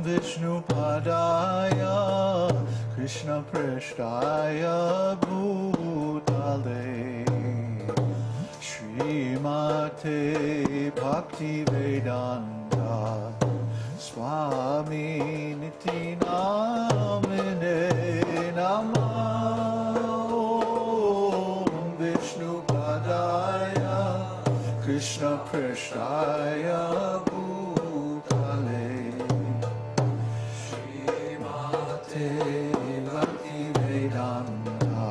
Vishnupadaya Krishna Preshtaya Bhutale Srimate Bhakti Vedanta Swami Niti Namine Namah Vishnupadaya Krishna Preshtaya Bhutale Srimate Bhakti Vedanta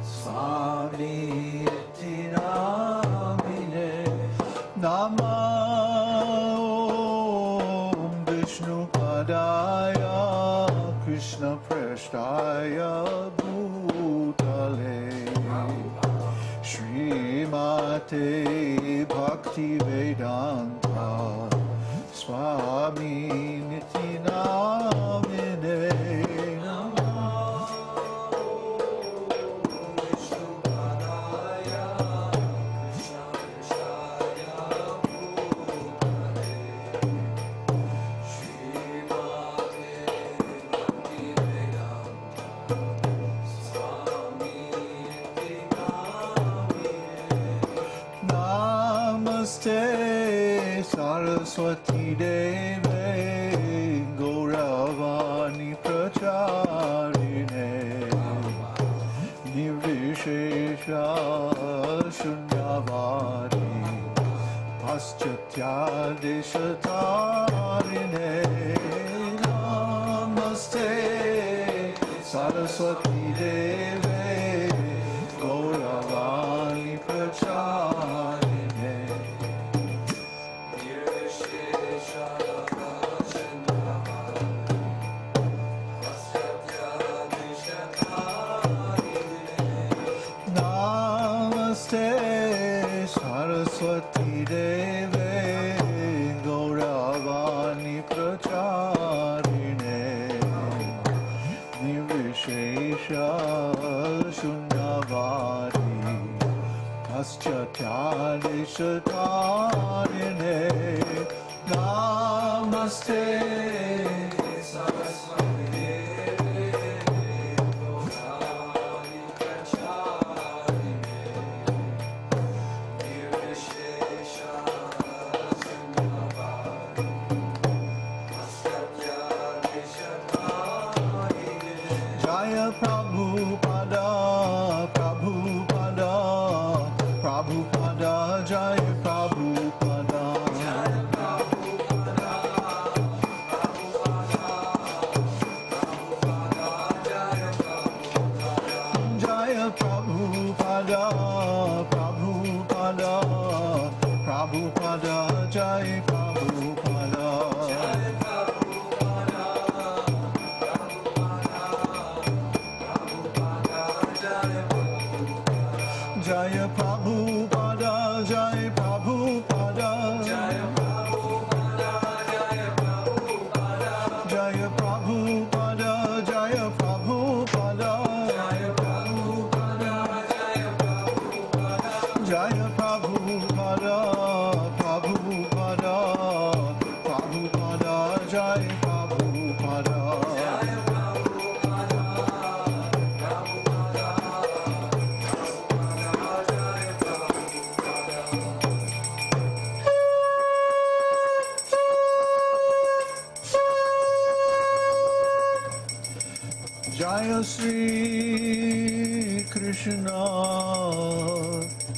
Swami Niti Namine Namah Vishnupadaya Krishna Preshtaya Bhutale Srimate Bhakti Vedanta Swami Niti Namine Namaste Saraswati Deve Gauravani Pracharine Nirvishesha Shunyavadi Paschatya Deshatarine Namaste Saraswati Deve Gauravani Pracharine Namaste Saraswati Deve Gauravani Pracharine Nirvishesha Shunyavadi Paschatya Deshatarine Namaste Saraswati Jaya Prabhupada, Prabhupada, Prabhupada, Jaya Prabhupada. Jaya Prabhupada, Jaya Prabhupada, Prabhupada, Prabhupada, Jaya Prabhupada. Jaya Prabhupada, Jaya Prabhupada, Jaya Prabhupada, Jaya Prabhupada, Jaya Prabhupada, Jaya Prabhupada, Prabhupada, Prabhupada, Jaya Prabhupada. Jaya Sri Krishna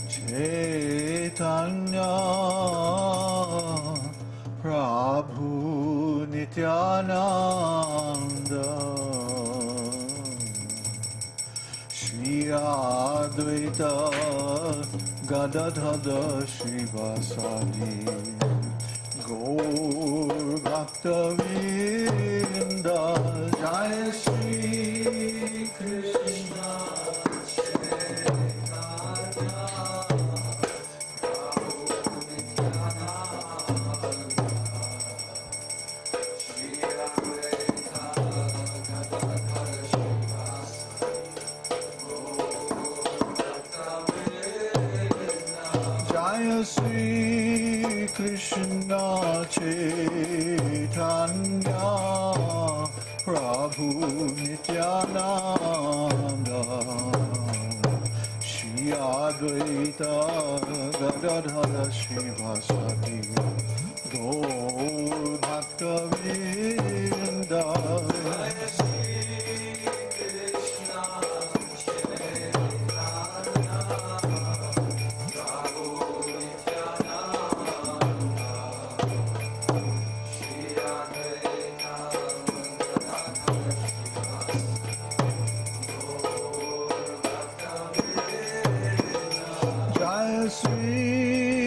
Chaitanya Prabhu Nityananda Shri Advaita Gadadhara Srivasadi Gaur Bhakta Vrinda Jaya Sri Krishna Chaitanya Prabhu Nityananda Shri Advaita Gadadhara Srivasadi Gaur Bhakta Vrinda Jaya Sri Krishna Krishna Chaitanya Prabhu Nityananda Shri Advaita Gadadhara Srivasadi Gaur Bhakta Vrinda Jai Sri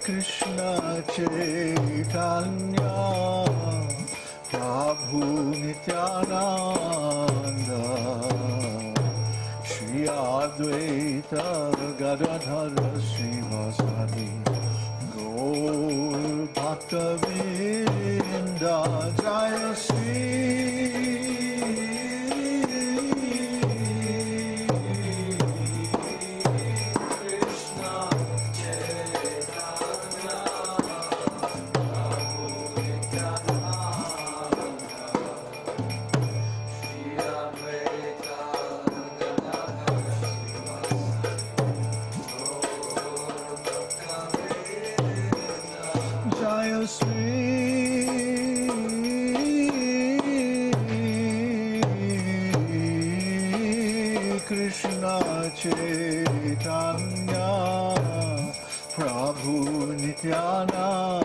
Krishna Chaitanya Prabhu Nityananda Shri Advaita Gadadhara Srivasadi Gaur Bhakta Vrinda Jaya Sri Jaya Sri Krishna Chaitanya Prabhu Nityananda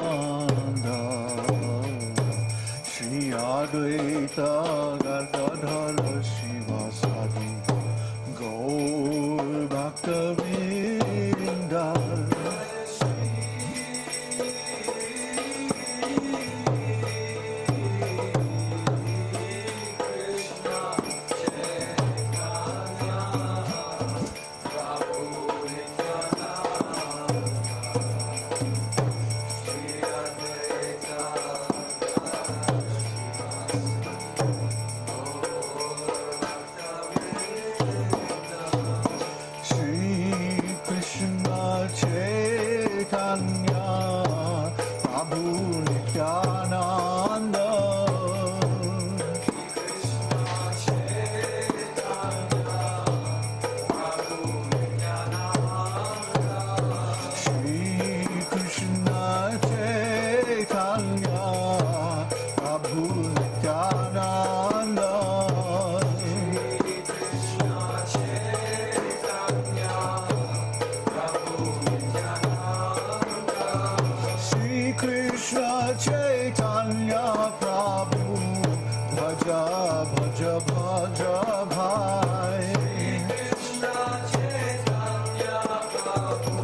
Shri Advaita Gadadhara Srivasadi Gaur Bhakta Vrinda Chaitanya Prabhu Nityananda Shri Krishna Chaitanya Prabhu Nityananda Krishna Chaitanya Prabhu Bhaja Bhaja Bhaja Bhai Krishna Chaitanya Prabhu